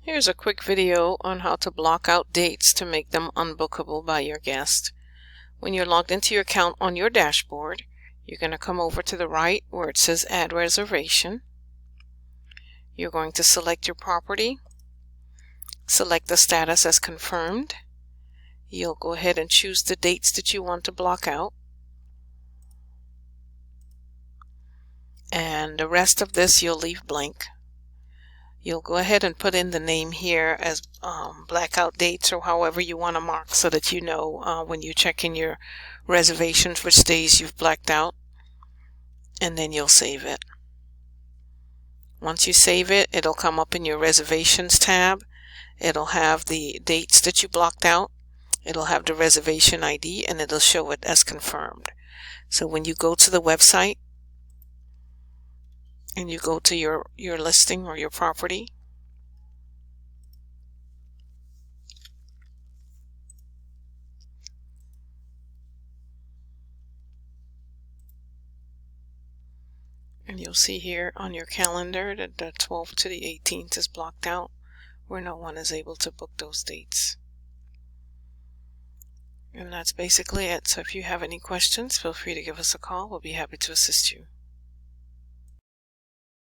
Here's a quick video on how to block out dates to make them unbookable by your guest. When you're logged into your account on your dashboard, you're going to come over to the right where it says Add Reservation. You're going to select your property, select the status as confirmed. You'll go ahead and choose the dates that you want to block out. And the rest of this you'll leave blank. You'll go ahead and put in the name here as blackout dates, or however you want to mark, so that you know when you check in your reservations which days you've blacked out, and then you'll save it. Once you save it, it'll come up in your reservations tab. It'll have the dates that you blocked out, it'll have the reservation ID, and it'll show it as confirmed. So when you go to the website and you go to your listing or your property, and you'll see here on your calendar that the 12th to the 18th is blocked out, where no one is able to book those dates. And that's basically it. So if you have any questions, feel free to give us a call. We'll be happy to assist you.